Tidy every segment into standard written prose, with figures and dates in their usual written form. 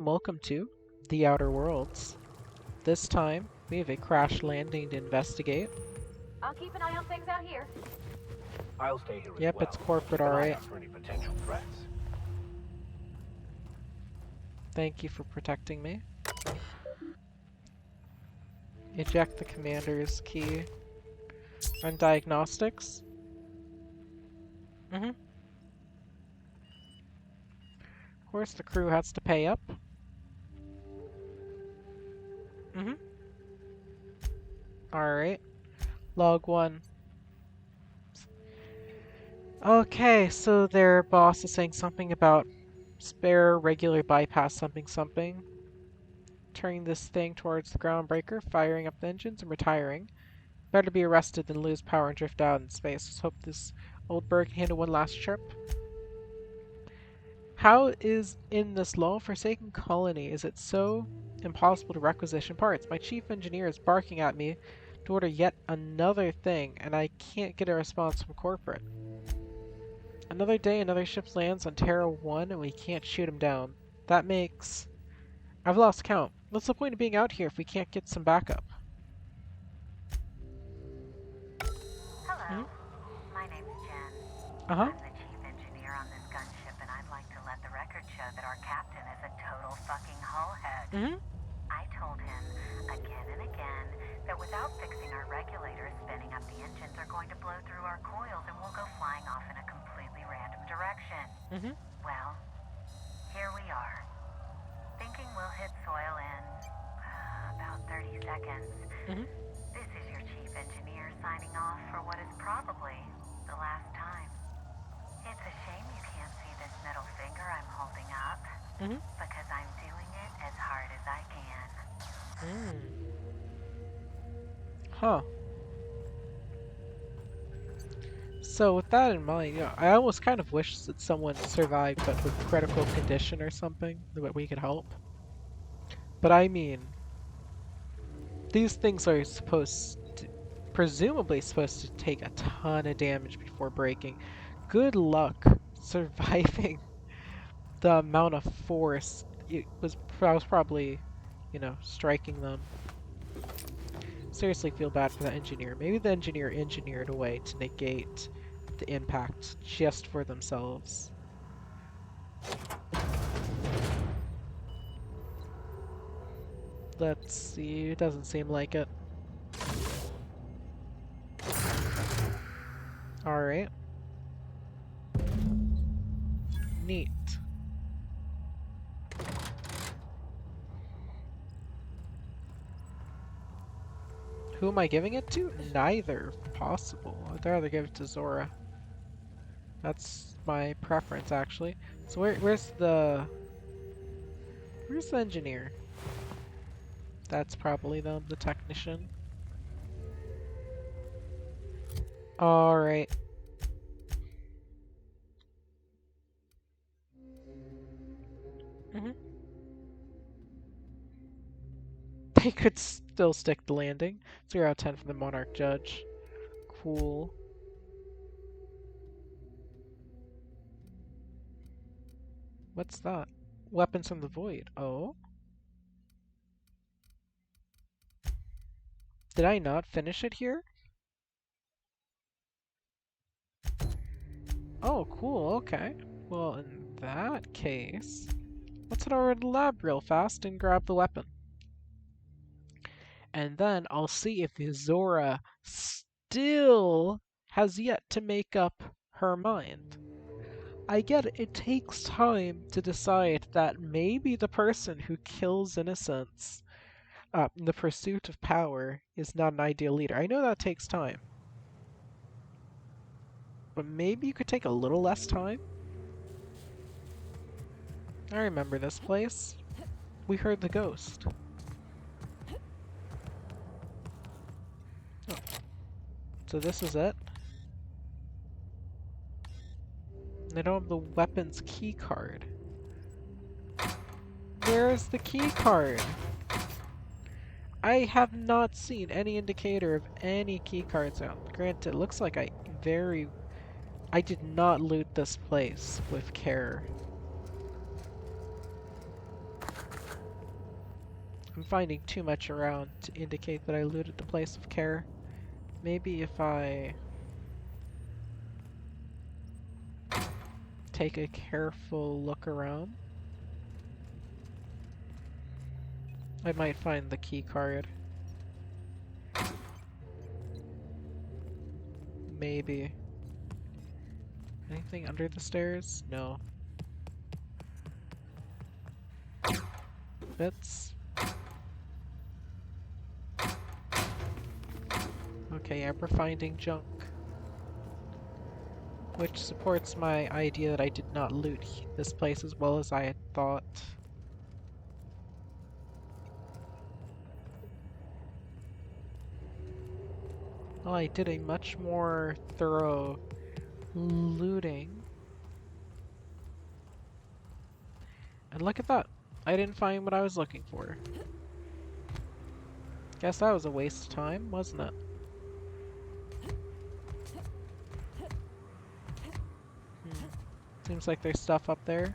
Welcome to the Outer Worlds. This time, we have a crash landing to investigate. I'll keep an eye on things out here. I'll stay here as Yep, well. it's corporate, Keep an eye alright. out for any potential threats. Thank you for protecting me. Eject the commander's key. Run diagnostics. Of course, the crew has to pay up. Alright. Log 1. Okay, so their boss is saying something about spare regular bypass something. Turning this thing towards the groundbreaker, firing up the engines, and retiring. Better be arrested than lose power and drift out in space. Let's hope this old bird can handle one last trip. How is in this long-forsaken colony is it so impossible to requisition parts? My chief engineer is barking at me to order yet another thing, and I can't get a response from corporate. Another day, another ship lands on Terra 1, and we can't shoot him down. That makes... I've lost count. What's the point of being out here if we can't get some backup? Hello, my name's Jen. Uh-huh. I'm the chief engineer on this gunship, and I'd like to let the record show that our captain is a total fucking hullhead. I told him again and again that without fixing our regulators, spinning up the engines are going to blow through our coils and we'll go flying off in a completely random direction. Well, here we are. Thinking we'll hit soil in about 30 seconds. This is your chief engineer signing off for what is probably the last time. It's a shame you can't see this middle finger I'm holding up, because I'm doing it as hard as I can. Huh. So with that in mind, I almost kind of wish that someone survived but with critical condition or something that we could help. But I mean, these things are presumably supposed to take a ton of damage before breaking. Good luck surviving the amount of force I was probably, striking them. Seriously feel bad for the engineer. Maybe the engineer engineered a way to negate the impact just for themselves. Let's see, it doesn't seem like it. Alright. Neat. Who am I giving it to? Neither possible. I'd rather give it to Zora. That's my preference, actually. So where's the engineer? That's probably them, the technician. Alright. They could still stick the landing. 0 out of 10 from the Monarch judge. Cool. What's that? Weapons from the void. Oh? Did I not finish it here? Oh, cool, okay. Well, in that case, let's head over to the lab real fast and grab the weapon. And then I'll see if Zora still has yet to make up her mind. I get it, it takes time to decide that maybe the person who kills innocents in the pursuit of power is not an ideal leader. I know that takes time. But maybe you could take a little less time? I remember this place. We heard the ghost. Oh. So this is it? I don't have the weapons key card. Where's the key card? I have not seen any indicator of any key cards out. Granted, it looks like I did not loot this place with care. I'm finding too much around to indicate that I looted the place of care. Maybe if I take a careful look around, I might find the key card. Maybe. Anything under the stairs? No. Bits. Okay, yeah, we're finding junk. Which supports my idea that I did not loot this place as well as I had thought. Well, I did a much more thorough looting. And look at that! I didn't find what I was looking for. Guess that was a waste of time, wasn't it? Seems like there's stuff up there.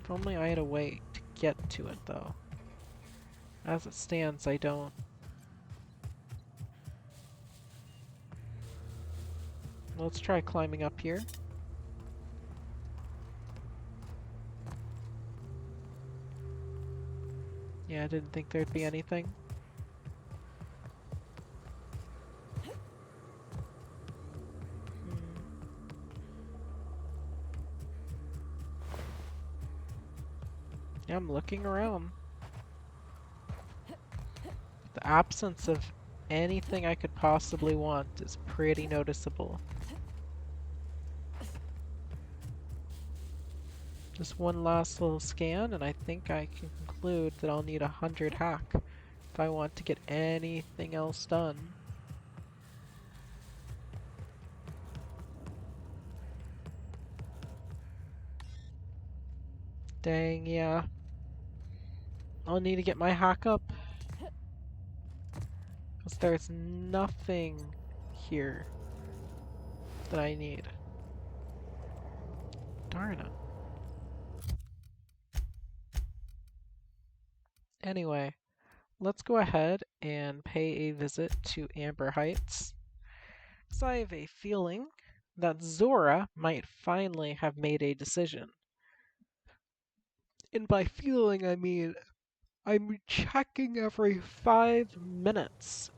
If only I had a way to get to it, though. As it stands, I don't. Let's try climbing up here. Yeah, I didn't think there'd be anything. Yeah, I'm looking around. The absence of anything I could possibly want is pretty noticeable. Just one last little scan, and I think I can conclude that I'll need 100 hack if I want to get anything else done. Dang, yeah. I'll need to get my hack up. Because there's nothing here that I need. Darn it. Anyway, let's go ahead and pay a visit to Amber Heights. So I have a feeling that Zora might finally have made a decision. And by feeling, I mean I'm checking every 5 minutes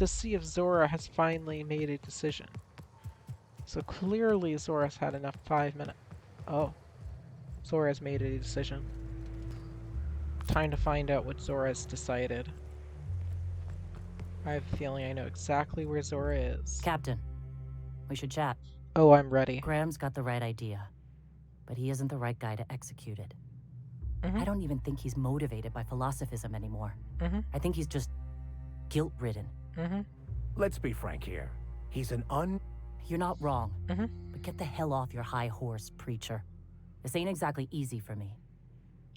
to see if Zora has finally made a decision. So clearly Zora's had enough 5 minutes. Oh, Zora's made a decision. Time to find out what Zora's decided. I have a feeling I know exactly where Zora is. Captain, we should chat. Oh, I'm ready. Graham's got the right idea, but he isn't the right guy to execute it. I don't even think he's motivated by philosophism anymore. I think he's just guilt-ridden. Let's be frank here. He's an You're not wrong, but get the hell off your high horse, preacher. This ain't exactly easy for me.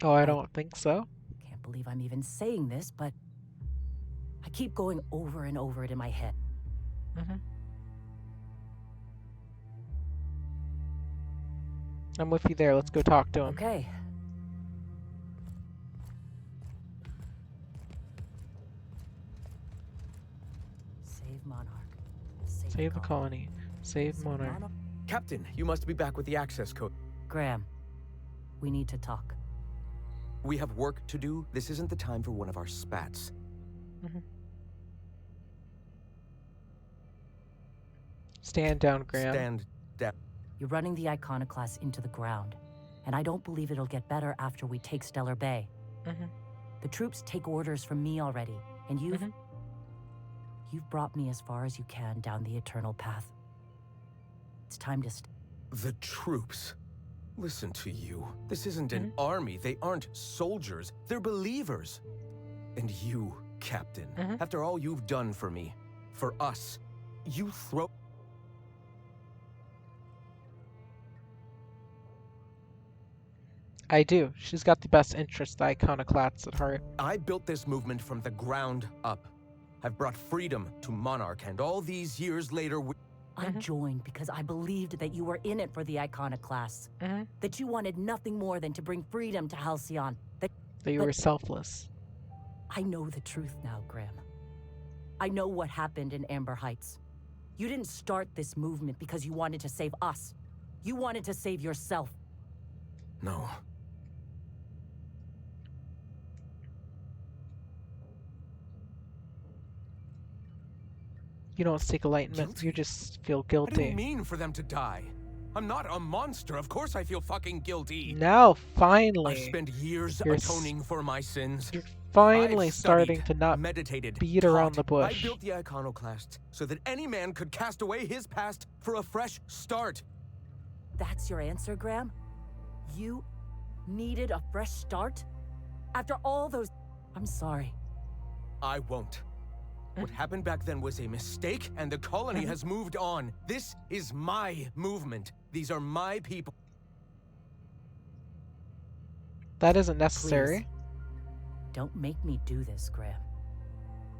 Oh, I don't think so. Can't believe I'm even saying this, but I keep going over and over it in my head. I'm with you there. Let's go talk to him. Okay. Save Monarch. Save the colony. Save Monarch. Captain, you must be back with the access code. Graham, we need to talk. We have work to do. This isn't the time for one of our spats. Stand down, Graham. Stand down. You're running the Iconoclast into the ground, and I don't believe it'll get better after we take Stellar Bay. The troops take orders from me already, and you've brought me as far as you can down the eternal path. It's time to The troops. Listen to you. This isn't an army. They aren't soldiers. They're believers. And you, Captain, after all you've done for me, for us, you throw... I do. She's got the best interest of Iconoclasts at heart. I built this movement from the ground up. I've brought freedom to Monarch, and all these years later I joined because I believed that you were in it for the Iconoclasts. Mm-hmm. That you wanted nothing more than to bring freedom to Halcyon. That you were selfless. I know the truth now, Graham. I know what happened in Amber Heights. You didn't start this movement because you wanted to save us. You wanted to save yourself. No. You don't seek enlightenment, you just feel guilty. I didn't mean for them to die. I'm not a monster. Of course I feel fucking guilty. Now, finally. I've spent years atoning for my sins. You're finally I've starting studied, to not meditated, beat taught. around the bush. I built the Iconoclast so that any man could cast away his past for a fresh start. That's your answer, Graham? You needed a fresh start? After all those... I'm sorry. I won't. What happened back then was a mistake, and the colony has moved on. This is my movement. These are my people. That isn't necessary. Please. Don't make me do this, Graham.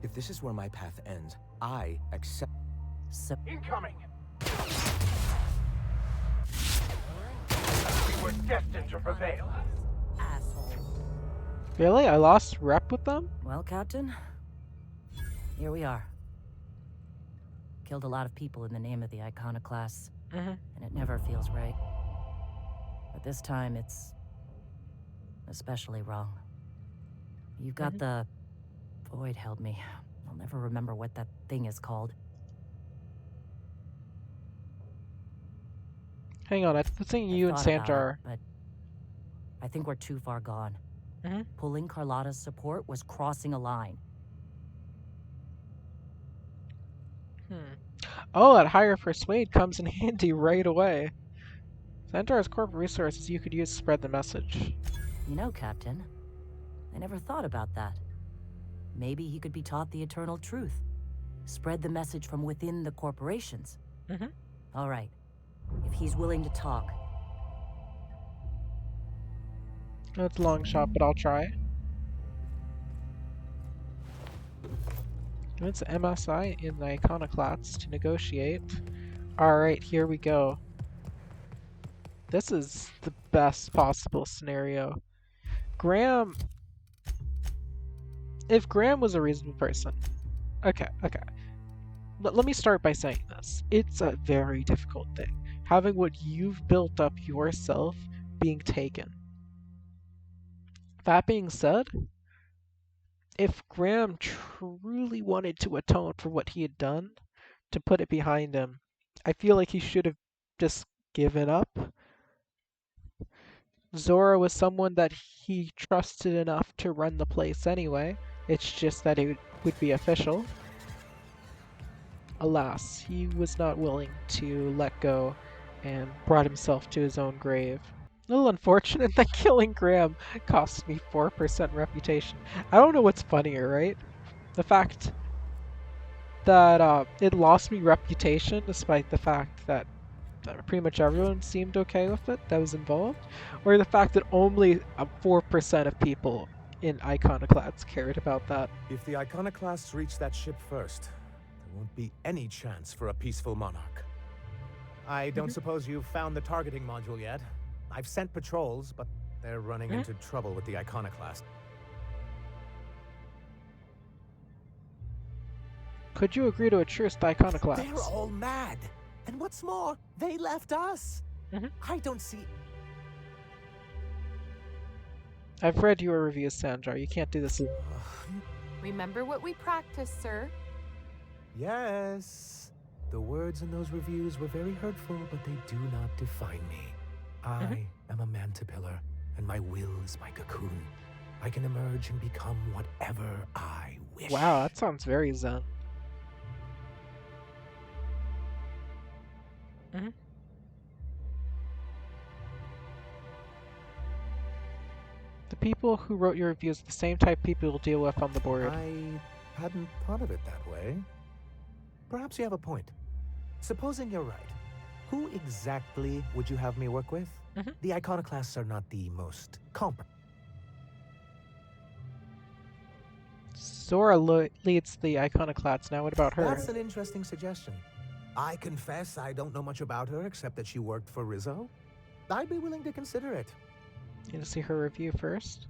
If this is where my path ends, I accept. Incoming! We were destined to prevail. Asshole. Really? I lost rep with them? Well, Captain, here we are. Killed a lot of people in the name of the Iconoclasts, and it never feels right. But this time, it's especially wrong. You've got the... Void held me. I'll never remember what that thing is called. Hang on, I think you and Sandra are... But I think we're too far gone. Pulling Carlotta's support was crossing a line. Oh, that higher persuade comes in handy right away. Sandra has corporate resources you could use to spread the message. You know, Captain, I never thought about that. Maybe he could be taught the eternal truth. Spread the message from within the corporations. All right. If he's willing to talk. That's a long shot, but I'll try. It's MSI in the Iconoclasts to negotiate. Alright, here we go. This is the best possible scenario. Graham... If Graham was a reasonable person... Okay. Let me start by saying this. It's a very difficult thing. Having what you've built up yourself being taken. That being said, if Graham truly wanted to atone for what he had done, to put it behind him, I feel like he should have just given up. Zora was someone that he trusted enough to run the place anyway. It's just that it would be official. Alas, he was not willing to let go and brought himself to his own grave. A little unfortunate that killing Graham cost me 4% reputation. I don't know what's funnier, right? The fact that it lost me reputation despite the fact that pretty much everyone seemed okay with it that was involved, or the fact that only 4% of people in Iconoclasts cared about that. If the Iconoclasts reach that ship first, there won't be any chance for a peaceful Monarch. I don't suppose you've found the targeting module yet. I've sent patrols, but they're running into trouble with the Iconoclast. Could you agree to a truce to Iconoclasts? They're all mad. And what's more, they left us. I don't see... I've read your reviews, Sandra. You can't do this. Remember what we practiced, sir. Yes. The words in those reviews were very hurtful, but they do not define me. I am a mantipillar, and my will is my cocoon. I can emerge and become whatever I wish. Wow, that sounds very zen. The people who wrote your reviews are the same type of people you'll deal with on the board. I hadn't thought of it that way. Perhaps you have a point. Supposing you're right, who exactly would you have me work with? The Iconoclasts are not the most competent. Zora leads the Iconoclasts now. What about her? That's an interesting suggestion. I confess I don't know much about her except that she worked for Rizzo. I'd be willing to consider it. You gonna see her review first?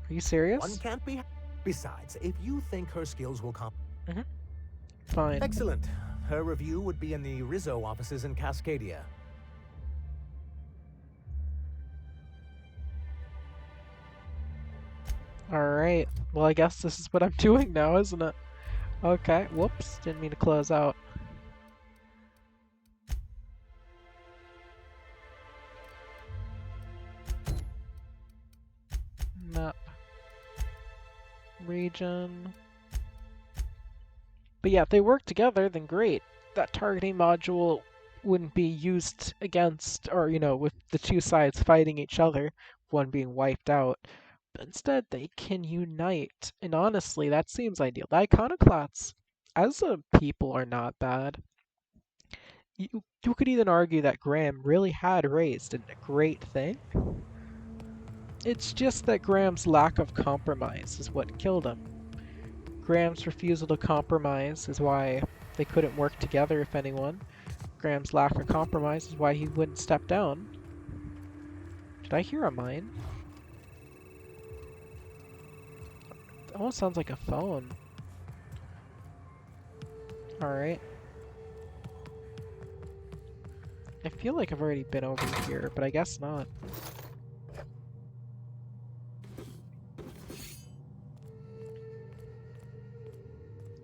Are you serious? One can't be... Besides, if you think her skills will Fine. Excellent. Her review would be in the Rizzo offices in Cascadia. Alright. Well, I guess this is what I'm doing now, isn't it? Okay. Whoops. Didn't mean to close out. Map. Region. But yeah, if they work together, then great. That targeting module wouldn't be used against, or, with the two sides fighting each other, one being wiped out. But instead, they can unite. And honestly, that seems ideal. The iconoclasts, as a people, are not bad. You could even argue that Graham really had raised a great thing. It's just that Graham's lack of compromise is what killed him. Graham's refusal to compromise is why they couldn't work together, if anyone. Graham's lack of compromise is why he wouldn't step down. Did I hear a mine? It almost sounds like a phone. Alright. I feel like I've already been over here, but I guess not.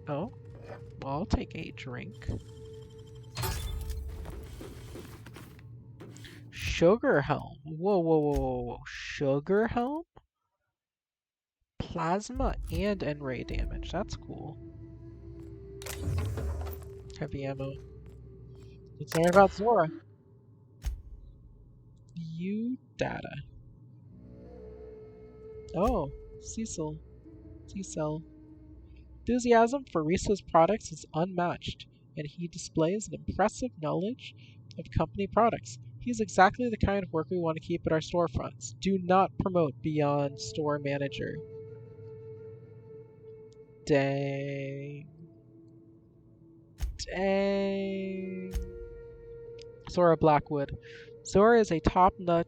Oh? Well, I'll take a drink. Sugar Helm. Whoa, whoa, whoa, whoa, whoa. Sugar Helm? Plasma and N-ray damage. That's cool. Heavy ammo. Let's learn about Zora. View data. Oh, Cecil. Cecil. Enthusiasm for Risa's products is unmatched, and he displays an impressive knowledge of company products. He's exactly the kind of worker we want to keep at our storefronts. Do not promote beyond store manager. Dang. Dang. Zora Blackwood. Zora is a top-notch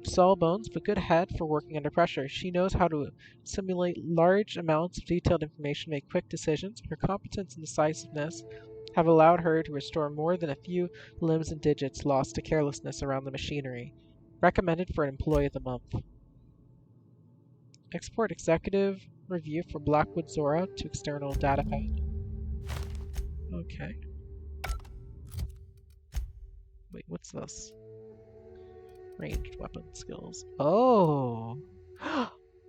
sawbones, but good head for working under pressure. She knows how to simulate large amounts of detailed information, make quick decisions. Her competence and decisiveness have allowed her to restore more than a few limbs and digits lost to carelessness around the machinery. Recommended for an Employee of the Month. Export executive review for Blackwood Zora to external datapad. Okay. Wait, what's this? Ranged weapon skills. Oh!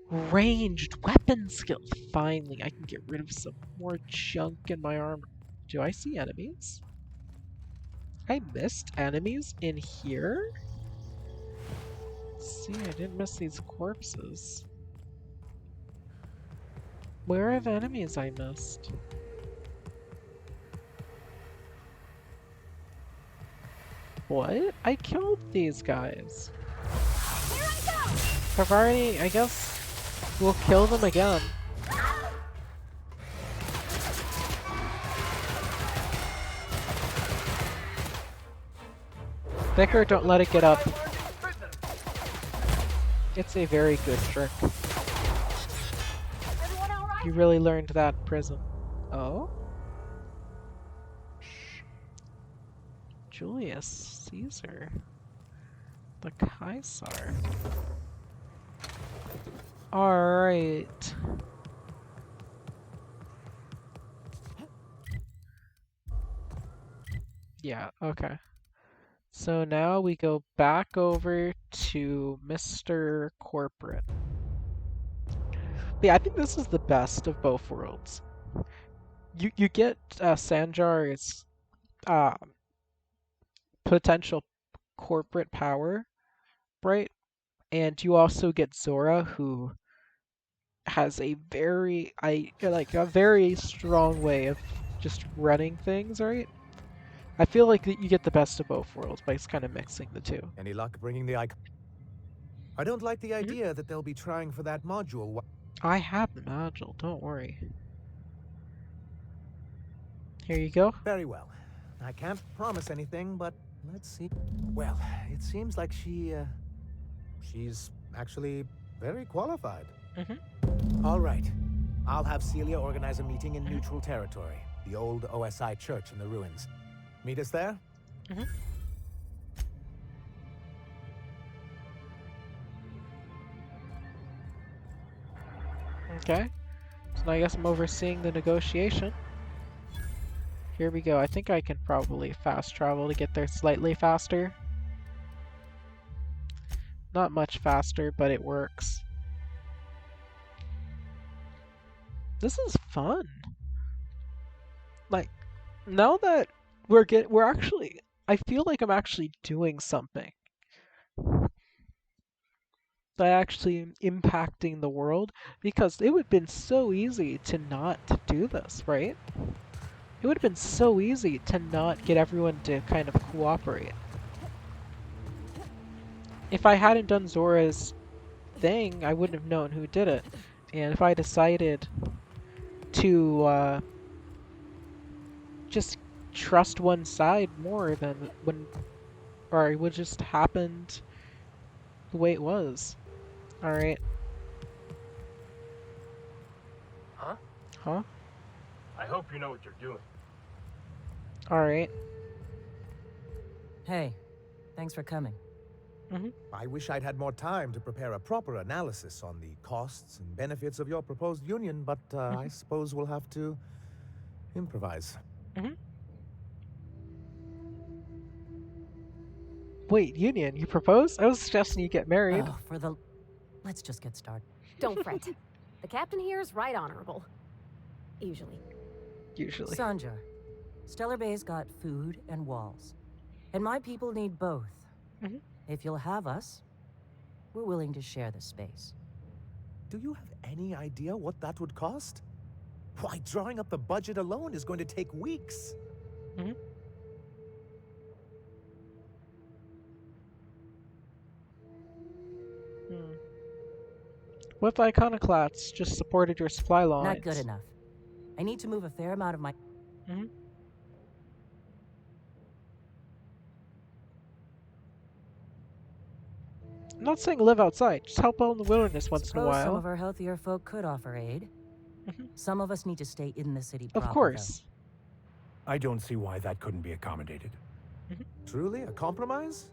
Ranged weapon skills! Finally, I can get rid of some more junk in my armor. Do I see enemies? I missed enemies in here? See, I didn't miss these corpses. Where are the enemies I missed? What? I killed these guys. Here I go! I've already, I guess we'll kill them again. Vicar, don't let it get up. It's a very good trick. Everyone all right? You really learned that in prison. Oh? Julius Caesar. The Caesar. Alright. Yeah, okay. So now we go back over to Mr. Corporate. But yeah, I think this is the best of both worlds. You get Sanjar's potential corporate power, right? And you also get Zora, who has a very strong way of just running things, right? I feel like that you get the best of both worlds by kind of mixing the two. Any luck bringing the icon? I don't like the idea that they'll be trying for that module. I have the module, don't worry. Here you go. Very well. I can't promise anything, but let's see. Well, it seems like she's actually very qualified. All right. I'll have Celia organize a meeting in neutral territory, the old OSI church in the ruins. Meet us there? Okay. So now I guess I'm overseeing the negotiation. Here we go. I think I can probably fast travel to get there slightly faster. Not much faster, but it works. This is fun. Like, now that we're actually, I feel like I'm actually doing something. That actually impacting the world, because it would have been so easy to not do this, right? It would have been so easy to not get everyone to kind of cooperate. If I hadn't done Zora's thing, I wouldn't have known who did it. And if I decided to just trust one side more than or it would just happened the way it was. Alright. Huh? Huh? I hope you know what you're doing. Alright. Hey, thanks for coming. I wish I'd had more time to prepare a proper analysis on the costs and benefits of your proposed union, but I suppose we'll have to improvise. Wait, union, you propose? I was suggesting you get married. Oh, let's just get started. Don't fret. The captain here is right honorable. Usually. Usually. Sanjar, Stellar Bay's got food and walls. And my people need both. If you'll have us, we're willing to share the space. Do you have any idea what that would cost? Why, drawing up the budget alone is going to take weeks. What if Iconoclasts just supported your supply lines? Not good enough. I need to move a fair amount of my... I'm not saying live outside, just help out in the wilderness once in a Suppose while. some of our healthier folk could offer aid. Some of us need to stay in the city proper, Of course. I don't see why that couldn't be accommodated. Truly, a compromise?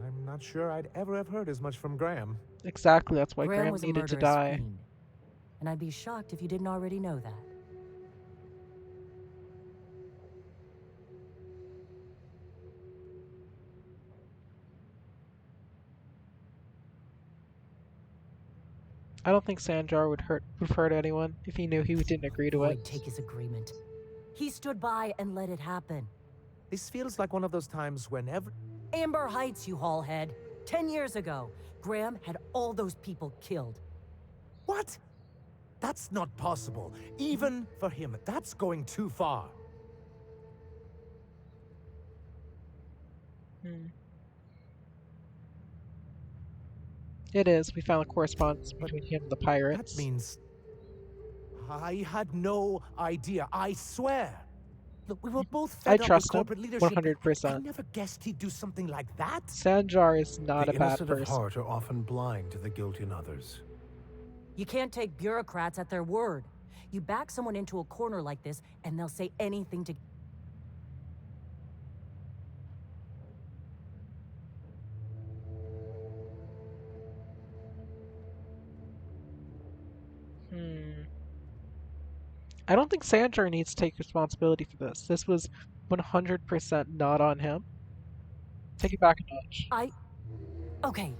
I'm not sure I'd ever have heard as much from Graham. Exactly, that's why Graham was a needed to murderous die. fiend, and I'd be shocked if you didn't already know that. I don't think Sanjar would hurt anyone if he knew he didn't agree to Void it. take his agreement. He stood by and let it happen. This feels like one of those times whenever... Amber Heights, you haulhead. 10 years ago, Graham had all those people killed. What? That's not possible. Even for him, that's going too far. It is. We found a correspondence between him and the pirates. That means... I had no idea, I swear. Look, we were both fed I up with trust him, corporate leadership. 100%. I never guessed he'd do something like that. Sanjar is not The a bad innocent of person. heart are often blind to the guilt in others. You can't take bureaucrats at their word. You back someone into a corner like this, and they'll say anything to... I don't think Sanjar needs to take responsibility for this. This was 100% not on him. Take it back a notch. Okay.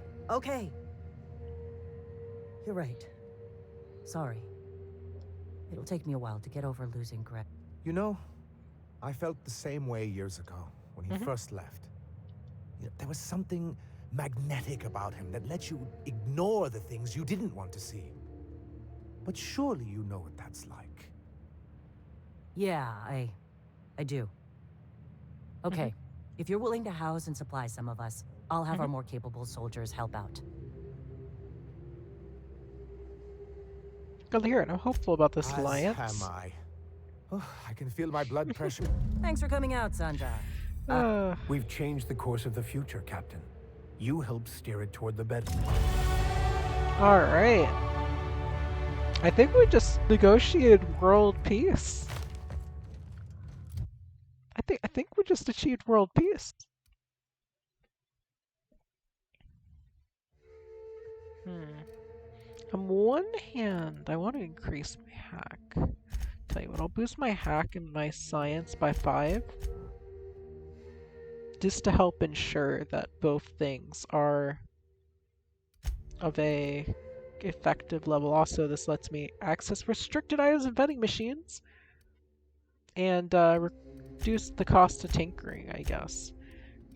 You're right. Sorry. It'll take me a while to get over losing Greg. You know, I felt the same way years ago when he first left. You know, there was something magnetic about him that let you ignore the things you didn't want to see. But surely you know what that's like. Yeah, I do. Okay, if you're willing to house and supply some of us, I'll have our more capable soldiers help out. Good to hear it. I'm hopeful about this As alliance. am I. Oh, I can feel my blood pressure. Thanks for coming out, Sandra. We've changed the course of the future, Captain. You helped steer it toward the bed. Alright. I think we just negotiated world peace. I think we just achieved world peace. On one hand, I want to increase my hack. Tell you what, I'll boost my hack and my science by 5. Just to help ensure that both things are of a effective level. Also, this lets me access restricted items and vending machines. And reduce the cost of tinkering, I guess.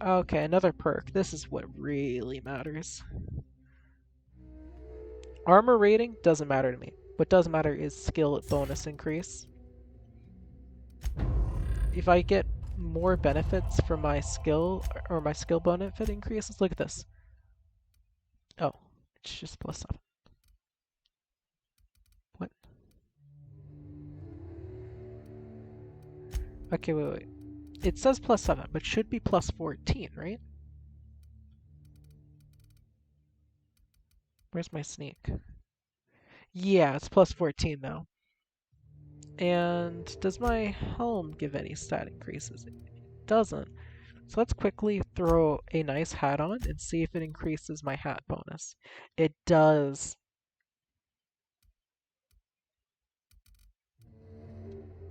Okay, another perk. This is what really matters. Armor rating doesn't matter to me. What does matter is skill bonus increase. If I get more benefits from my skill, or my skill benefit increases, look at this. Oh, it's just +7. What? Okay, wait. It says +7, but should be +14, right? Where's my sneak? Yeah, it's +14 now. And does my helm give any stat increases? It doesn't. So let's quickly throw a nice hat on and see if it increases my hat bonus. It does.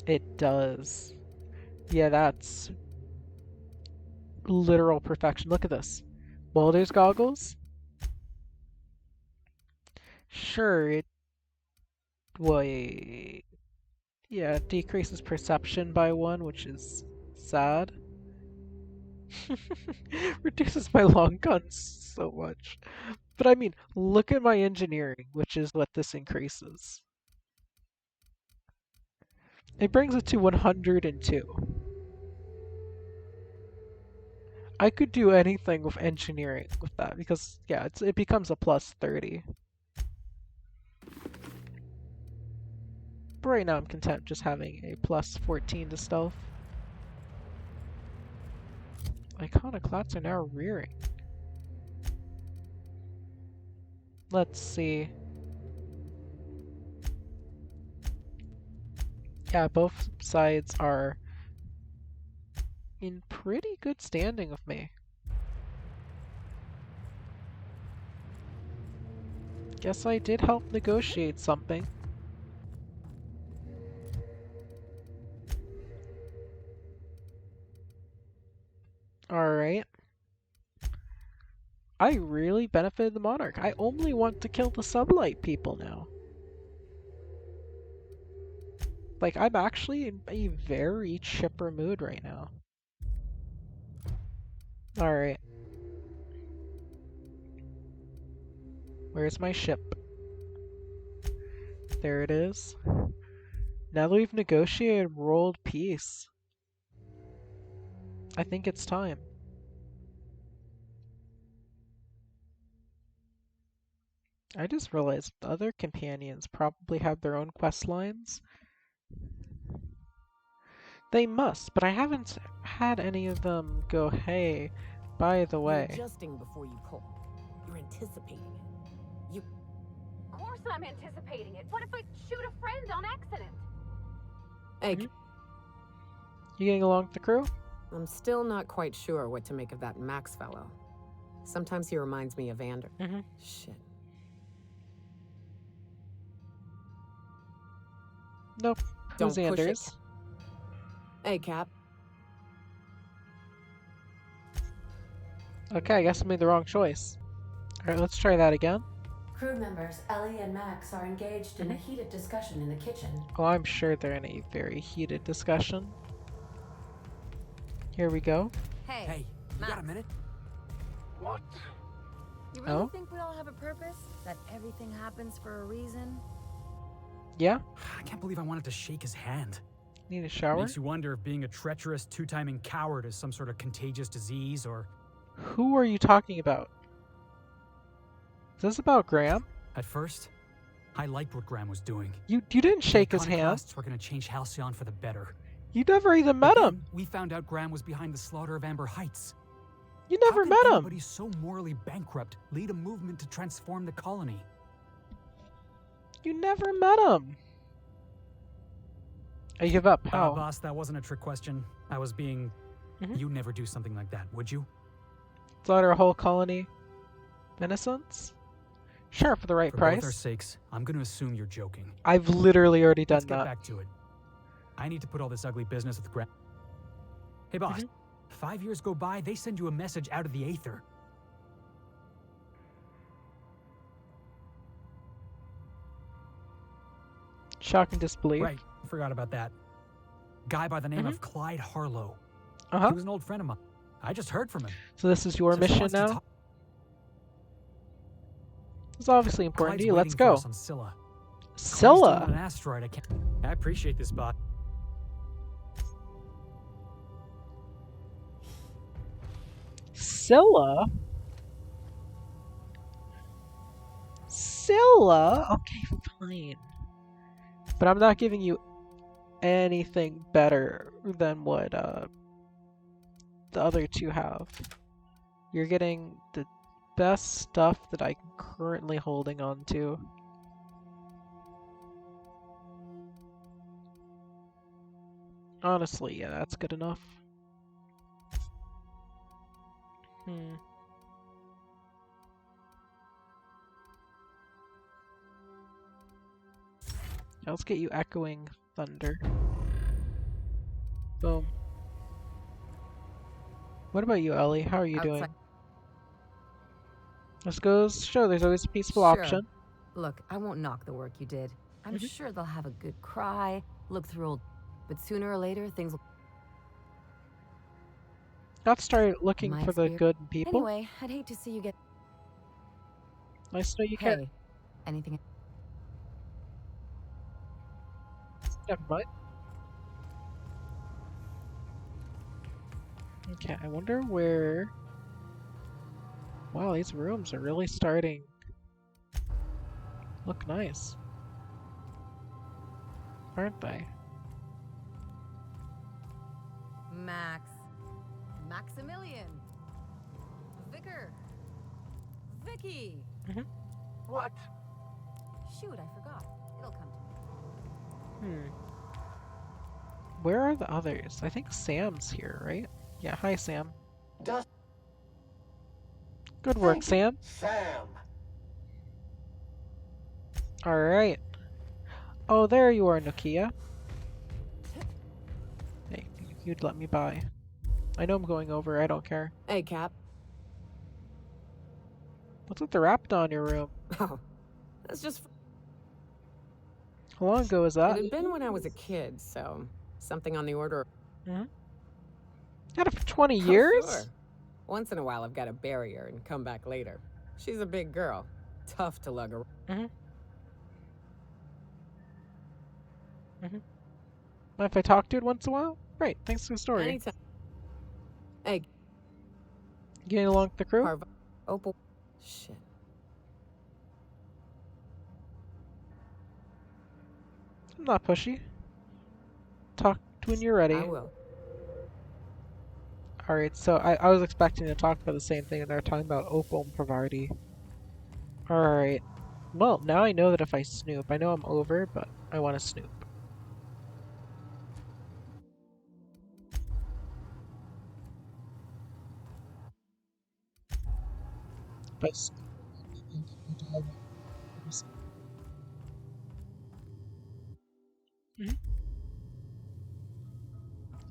It does. Yeah, that's literal perfection. Look at this. Welder's goggles? Sure, it... Wait... Yeah, it decreases perception by 1, which is sad. Reduces my long guns so much. But I mean, look at my engineering, which is what this increases. It brings it to 102. I could do anything with engineering with that, because, yeah, it becomes a +30. But right now I'm content just having a +14 to stealth. Iconoclasts are now rearing. Let's see. Yeah, both sides are in pretty good standing with me. Guess I did help negotiate something. Alright. I really benefited the Monarch. I only want to kill the sublight people now. Like, I'm actually in a very chipper mood right now. Alright. Where's my ship? There it is. Now that we've negotiated world peace, I think it's time. I just realized the other companions probably have their own quest lines. They must, but I haven't had any of them go, hey, by the way. You're adjusting before you pull. You're anticipating it. Of course I'm anticipating it. What if I shoot a friend on accident? Hey, You getting along with the crew? I'm still not quite sure what to make of that Max fellow. Sometimes he reminds me of Vander. Shit. Nope. Don't Who's push it. Anders? Hey, Cap. Okay, I guess I made the wrong choice. Alright, let's try that again. Crew members Ellie and Max are engaged in a heated discussion in the kitchen. Oh, I'm sure they're in a very heated discussion. Here we go. Hey, you got a minute? What? You really Oh? think we all have a purpose? That everything happens for a reason? Yeah? I can't believe I wanted to shake his hand. Need a shower? Makes you wonder if being a treacherous, two-timing coward is some sort of contagious disease, or... Who are you talking about? Is this about Graham? At first, I liked what Graham was doing. You didn't shake The his hand. iconoclasts were going to change Halcyon for the better. You never even met him. We found out Graham was behind the slaughter of Amber Heights. You never met him. Anybody so morally bankrupt lead a movement to transform the colony? You never met him. I give up. How? Boss, that wasn't a trick question. I was being... You'd never do something like that, would you? Slaughter a whole colony of innocents? Sure, for the right price. For both our sakes, I'm going to assume you're joking. I've literally already done Let's that. get back to it. I need to put all this ugly business with Graham. Hey, boss. 5 years go by, they send you a message out of the aether. Shock and disbelief. Right, forgot about that. Guy by the name of Clyde Harlow. He was an old friend of mine. I just heard from him. So this is your mission now? It's obviously important to you. Let's go. Scylla? An asteroid. I appreciate this, bot. Scylla? Scylla? Okay, fine. But I'm not giving you anything better than what the other two have. You're getting the best stuff that I'm currently holding on to. Honestly, yeah, that's good enough. Now let's get you Echoing Thunder. Boom. What about you, Ellie? How are you doing? This goes show there's always a peaceful option. Look, I won't knock the work you did. I'm sure they'll have a good cry, look through old... But sooner or later, things will... Got started looking for the good in people. Anyway, I'd hate to see you get... Nice to know you care. Hey, anything... Never mind. Okay, I wonder where... Wow, these rooms are really starting... look nice. Aren't they? Max. Maximilian. Vicar. Vicky. What? Shoot, I forgot. It'll come to me. Where are the others? I think Sam's here, right? Yeah, hi Sam. Good work, Sam. Sam. Alright. Oh, there you are, Nokia. Hey, you'd let me by. I know I'm going over, I don't care. Hey, Cap. What's with the Raptor in your room? Oh, that's just... How long ago was that? It had been when I was a kid, so... Something on the order... Had it for 20 years? Sure. Once in a while I've got to bury her and come back later. She's a big girl. Tough to lug around. Mind if I talk to it once in a while? Great, thanks for the story. Anytime. Hey. Getting along with the crew? Opal. Shit. I'm not pushy. Talk to when you're ready. I will. Alright, so I was expecting to talk about the same thing, and they're talking about Opal and Pravarti. Alright. Well, now I know that if I snoop, I know I'm over, but I want to snoop. But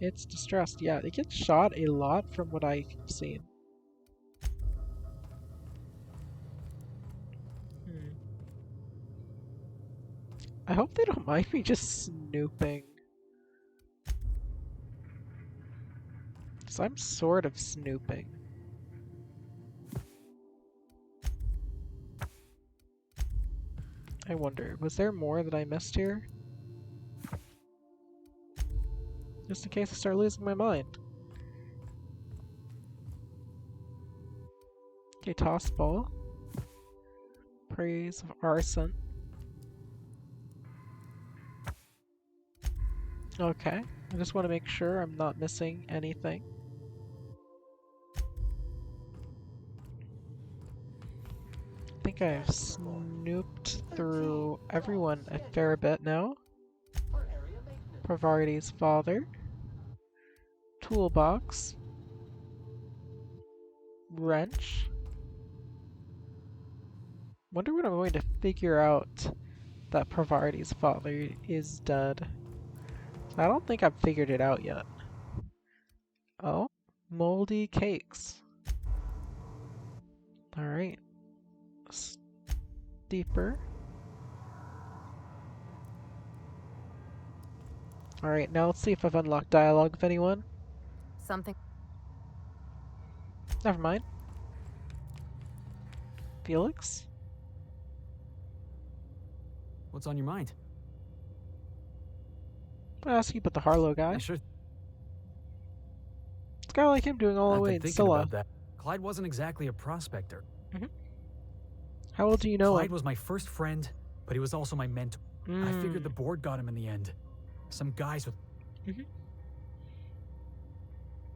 it's distressed, yeah. It gets shot a lot from what I've seen. I hope they don't mind me just snooping. 'Cause I'm sort of snooping. I wonder, was there more that I missed here? Just in case I start losing my mind. Okay, toss ball. Praise of arson. Okay, I just want to make sure I'm not missing anything. I think I've snooped through everyone a fair bit now. Pavarti's father. Toolbox. Wrench. Wonder when I'm going to figure out that Pavarti's father is dead. I don't think I've figured it out yet. Oh, moldy cakes. Alright. Steeper. Alright, now let's see if I've unlocked dialogue with anyone. Something. Never mind. Felix? What's on your mind? I'll ask you about the Harlow guy. Yeah, sure. It's a guy like him doing all the I've way been in thinking Scylla. about that. Clyde wasn't exactly a prospector. How well do you know Clyde him? was my first friend, but he was also my mentor. I figured the board got him in the end. Some guys with...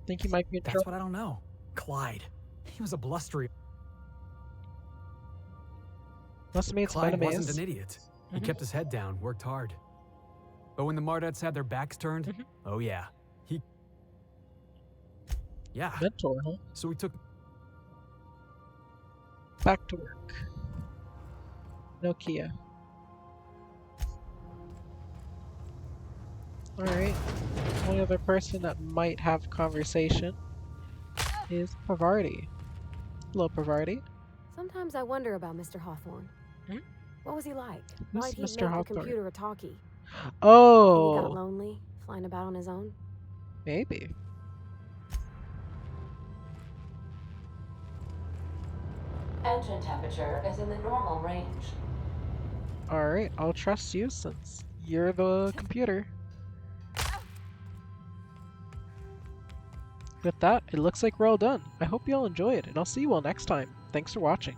Think he might be in That's trouble? what I don't know. Clyde. He was a blustery... Must have made some Clyde enemies. wasn't an idiot. He kept his head down, worked hard. But when the Mardettes had their backs turned, oh yeah, he... Yeah. Mentor, huh? So we took... Back to work. Nokia. Alright. Only other person that might have conversation is Pavarti. Hello, Pavarti. Sometimes I wonder about Mr. Hawthorne. What was he like? Who's Why'd he Mr. make the Hawthorne? computer a talkie? Oh! Think he got lonely, flying about on his own? Maybe. Engine temperature is in the normal range. Alright, I'll trust you since you're the computer. With that, it looks like we're all done. I hope you all enjoyed, and I'll see you all next time. Thanks for watching.